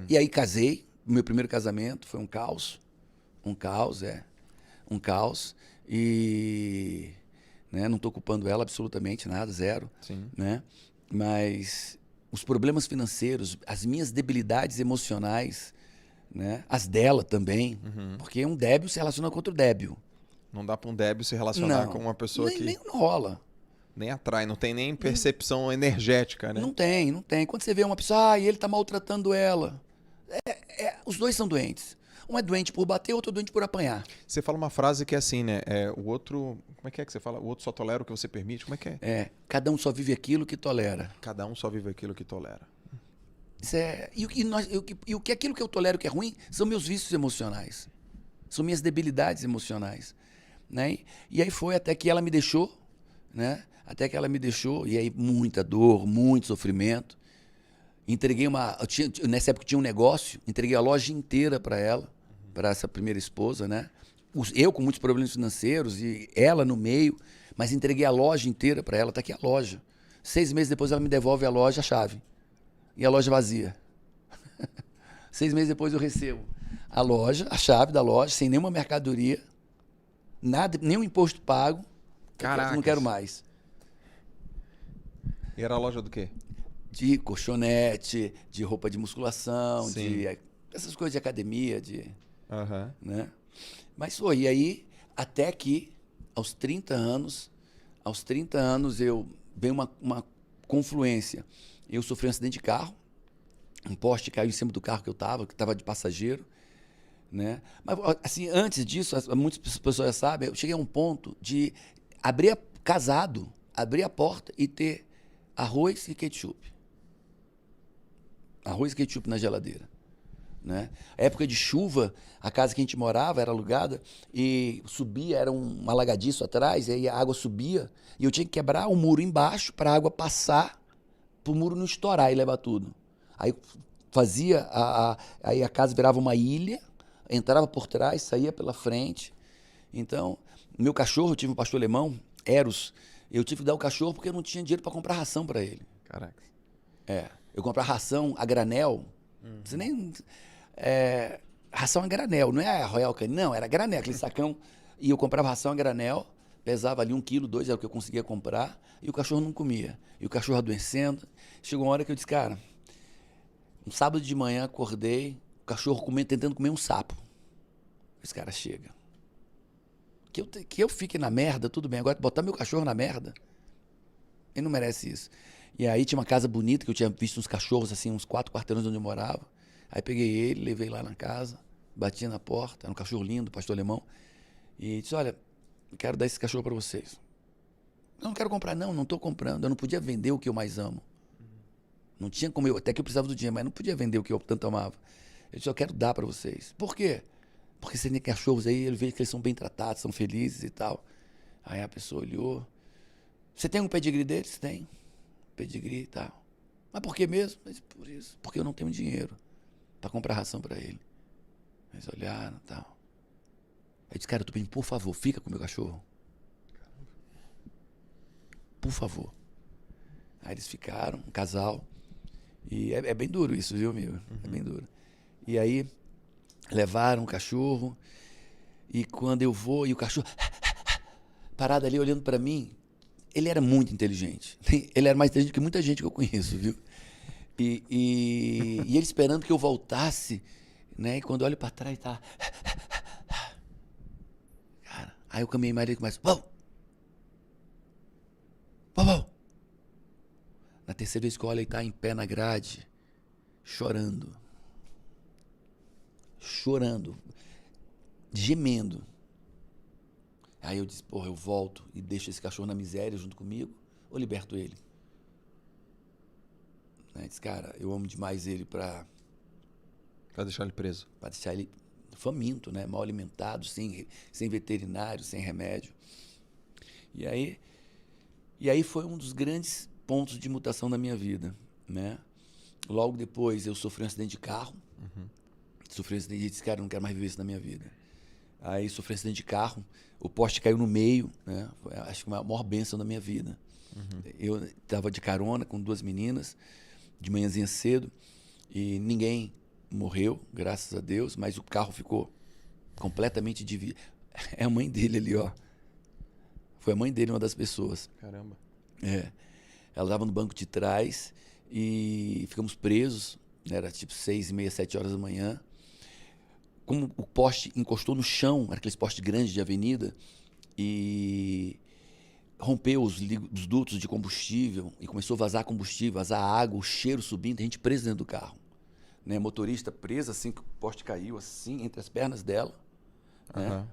E aí casei. Meu primeiro casamento foi um caos. Um caos. E né, não estou culpando ela absolutamente nada, zero. Sim. Né? Mas os problemas financeiros, as minhas debilidades emocionais, né, as dela também, porque um débil se relaciona com outro débil. Não dá para um débil se relacionar com Não, uma pessoa que nem rola. nem atrai, não tem nem percepção energética, né? Não tem. Quando você vê uma pessoa, e ele tá maltratando ela. Os dois são doentes. Um é doente por bater, outro é doente por apanhar. Você fala uma frase que é assim, né? O outro. Como é que você fala? O outro só tolera o que você permite? Como é que é? Cada um só vive aquilo que tolera. Cada um só vive aquilo que tolera. Aquilo que eu tolero que é ruim são meus vícios emocionais. São minhas debilidades emocionais. Né? E aí foi até que ela me deixou, né? Até que ela me deixou, e aí muita dor, muito sofrimento. Entreguei nessa época tinha um negócio, entreguei a loja inteira para ela, para essa primeira esposa, né? Eu com muitos problemas financeiros e ela no meio, mas entreguei a loja inteira para ela, tá aqui a loja. 6 meses depois ela me devolve a loja, a chave. E a loja vazia. 6 meses depois eu recebo a loja, a chave da loja, sem nenhuma mercadoria, nada, nenhum imposto pago. Caraca. Não quero mais. E era a loja do quê? De colchonete, de roupa de musculação, Sim. essas coisas de academia, Aham. né? Mas foi, e aí, até que, aos 30 anos, eu veio uma confluência. Eu sofri um acidente de carro, um poste caiu em cima do carro que estava de passageiro, né? Mas, assim, antes disso, muitas pessoas já sabem, eu cheguei a um ponto de casado, abrir a porta e ter arroz e ketchup. Arroz e ketchup na geladeira. Né? Época de chuva, a casa que a gente morava era alugada e subia, era um alagadiço atrás, e aí a água subia e eu tinha que quebrar o muro embaixo para a água passar, para o muro não estourar e levar tudo. Aí fazia, aí a casa virava uma ilha, entrava por trás, saía pela frente. Então, meu cachorro, eu tive um pastor alemão, Eros, eu tive que dar o cachorro porque eu não tinha dinheiro para comprar ração para ele. Caraca. Eu comprava ração a granel, você nem... ração a granel, não é a Royal Canin, não, era granel, aquele sacão. E eu comprava ração a granel, pesava ali 1 quilo, 2, era o que eu conseguia comprar, e o cachorro não comia. E o cachorro adoecendo. Chegou uma hora que eu disse, cara, um sábado de manhã acordei, o cachorro tentando comer um sapo. Esse cara chega. Que eu fique na merda, tudo bem. Agora, botar meu cachorro na merda, ele não merece isso. E aí tinha uma casa bonita, que eu tinha visto uns cachorros, assim, uns 4 quarteirões onde eu morava. Aí peguei ele, levei lá na casa, bati na porta, era um cachorro lindo, pastor alemão, e disse, olha, quero dar esse cachorro para vocês. Eu não quero comprar, não estou comprando. Eu não podia vender o que eu mais amo. Não tinha como até que eu precisava do dinheiro, mas não podia vender o que eu tanto amava. Eu disse, eu quero dar para vocês. Por quê? Porque você tem cachorros aí, eu vejo que eles são bem tratados, são felizes e tal. Aí a pessoa olhou. Você tem um pedigree deles? Tem. Pedigree e tal. Mas por que mesmo? Mas por isso. Porque eu não tenho dinheiro para comprar ração para ele. Eles olharam e tal. Aí disse, cara, eu tô pedindo, por favor, fica com o meu cachorro. Por favor. Aí eles ficaram, um casal. E é bem duro isso, viu, amigo? É bem duro. E aí, levaram o cachorro. E quando eu vou, e o cachorro parado ali olhando para mim, ele era muito inteligente. Ele era mais inteligente que muita gente que eu conheço, viu? E ele esperando que eu voltasse, né? E quando eu olho para trás, tá... Cara, aí eu caminhei mais e começa... Uau! Uau, uau! Na terceira vez que eu olho, ele tá em pé na grade, chorando. Chorando. Gemendo. Aí eu disse, porra, eu volto e deixo esse cachorro na miséria junto comigo ou liberto ele? Aí disse, cara, eu amo demais ele pra deixar ele preso. Pra deixar ele faminto, né? Mal alimentado, sem veterinário, sem remédio. E aí foi um dos grandes pontos de mutação da minha vida, né? Logo depois eu sofri um acidente de carro. Sofri um acidente e disse, cara, eu não quero mais viver isso na minha vida. Aí sofri um acidente de carro, o poste caiu no meio, né? Foi, acho que a maior bênção da minha vida. Eu estava de carona com 2 meninas, de manhãzinha cedo, e ninguém morreu, graças a Deus, mas o carro ficou completamente dividido. É a mãe dele ali, ó. Foi a mãe dele, uma das pessoas. Caramba. É. Ela estava no banco de trás e ficamos presos. Era tipo 6h30, 7 horas da manhã. Como o poste encostou no chão, era aqueles postes grandes de avenida, e rompeu os dutos de combustível e começou a vazar combustível, vazar água, o cheiro subindo, a gente preso dentro do carro. Né? Motorista presa, assim, que o poste caiu, assim, entre as pernas dela. Né?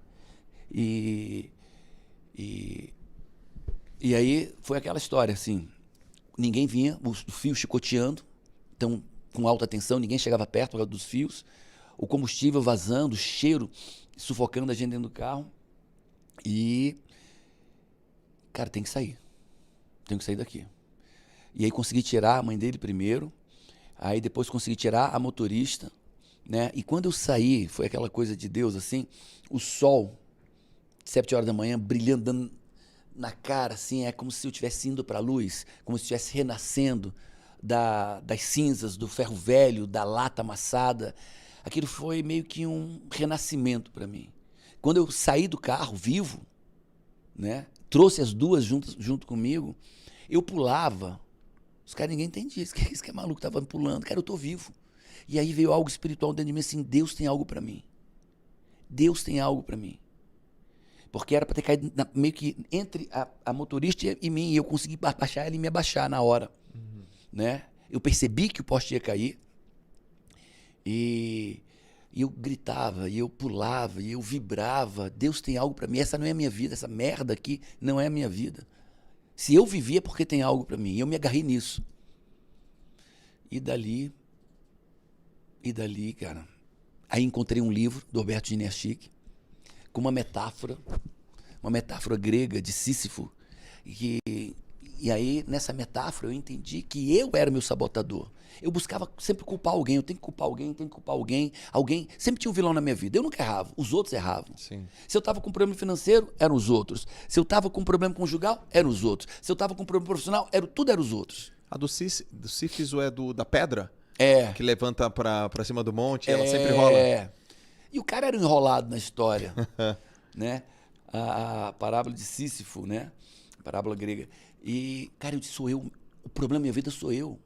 E aí foi aquela história, assim, ninguém vinha, o fio chicoteando, então com alta tensão, ninguém chegava perto por causa dos fios, o combustível vazando, o cheiro sufocando a gente dentro do carro. E, cara, tem que sair daqui. E aí consegui tirar a mãe dele primeiro, aí depois consegui tirar a motorista, né? E quando eu saí, foi aquela coisa de Deus, assim, o sol, 7 horas da manhã, brilhando, dando na cara, assim, é como se eu estivesse indo para a luz, como se eu estivesse renascendo das cinzas, do ferro velho, da lata amassada. Aquilo foi meio que um renascimento para mim. Quando eu saí do carro vivo, né, trouxe as duas junto comigo, eu pulava. Os caras, ninguém entendia. Esse que é maluco, tava pulando. Cara, eu tô vivo. E aí veio algo espiritual dentro de mim, assim, Deus tem algo para mim. Deus tem algo para mim. Porque era para ter caído meio que entre a motorista e mim, e eu consegui abaixar ela e me abaixar na hora. Né? Eu percebi que o poste ia cair, e eu gritava, e eu pulava, e eu vibrava. Deus tem algo para mim. Essa não é a minha vida, essa merda aqui não é a minha vida. Se eu vivi é porque tem algo para mim. E eu me agarrei nisso. E dali, cara, aí encontrei um livro do Roberto Giniaschik com uma metáfora grega de Sísifo. E aí, nessa metáfora, eu entendi que eu era meu sabotador. Eu buscava sempre culpar alguém, eu tenho que culpar alguém, alguém. Sempre tinha um vilão na minha vida. Eu nunca errava, os outros erravam. Sim. Se eu estava com um problema financeiro, eram os outros. Se eu estava com um problema conjugal, eram os outros. Se eu estava com um problema profissional, tudo eram os outros. A do Sífiso é da pedra? É. Que levanta pra cima do monte e ela sempre rola? É. E o cara era enrolado na história. Né? A parábola de Sísifo, né? A parábola grega. E, cara, eu disse, sou eu. O problema da minha vida sou eu.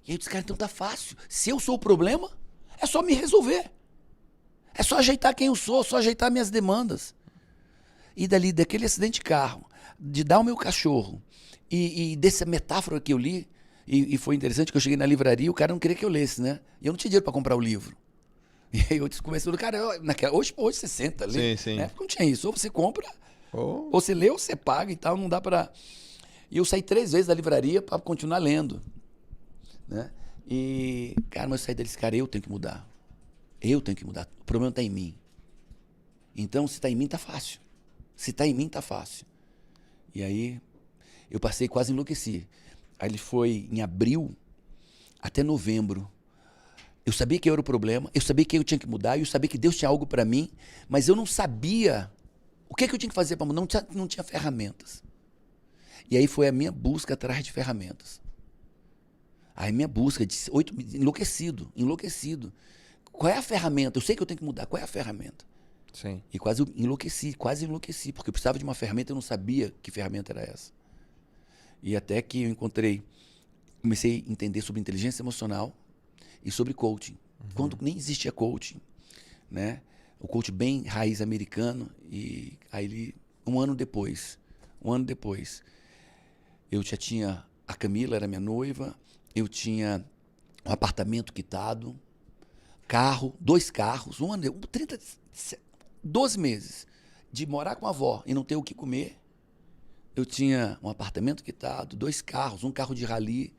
E aí eu disse, cara, então tá fácil. Se eu sou o problema, é só me resolver. É só ajeitar quem eu sou, só ajeitar minhas demandas. E daquele acidente de carro, de dar o meu cachorro, e dessa metáfora que eu li, e foi interessante que eu cheguei na livraria, o cara não queria que eu lesse, né? E eu não tinha dinheiro para comprar o livro. E aí eu comecei, cara, hoje você senta ali. Sim. Né? Não tinha isso. Ou você compra, ou você lê, ou você paga e tal, não dá para... E eu saí 3 vezes da livraria para continuar lendo. Né? E, cara, mas eu saí deles, cara, eu tenho que mudar. Eu tenho que mudar. O problema está em mim. Então, se está em mim, está fácil. Se está em mim, está fácil. E aí, eu passei, quase enlouqueci. Aí ele foi em abril até novembro. Eu sabia que eu era o problema, eu sabia que eu tinha que mudar, eu sabia que Deus tinha algo para mim, mas eu não sabia o que eu tinha que fazer para mudar, não tinha ferramentas. E aí foi a minha busca atrás de ferramentas. Aí minha busca de enlouquecido. Qual é a ferramenta? Eu sei que eu tenho que mudar, qual é a ferramenta? Sim. E quase enlouqueci, porque eu precisava de uma ferramenta, eu não sabia que ferramenta era essa. E até que eu comecei a entender sobre inteligência emocional e sobre coaching. Quando nem existia coaching, né? O coaching bem raiz americano. E aí, um ano depois, eu já tinha... A Camila era minha noiva, eu tinha um apartamento quitado, carro, 2 carros, 12 meses de morar com a avó e não ter o que comer. Eu tinha um apartamento quitado, 2 carros, um carro de rally.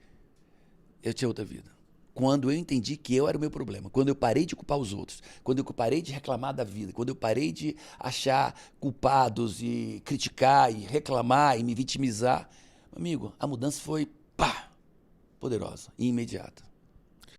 Eu tinha outra vida. Quando eu entendi que eu era o meu problema, quando eu parei de culpar os outros, quando eu parei de reclamar da vida, quando eu parei de achar culpados e criticar e reclamar e me vitimizar, amigo, a mudança foi poderosa e imediata.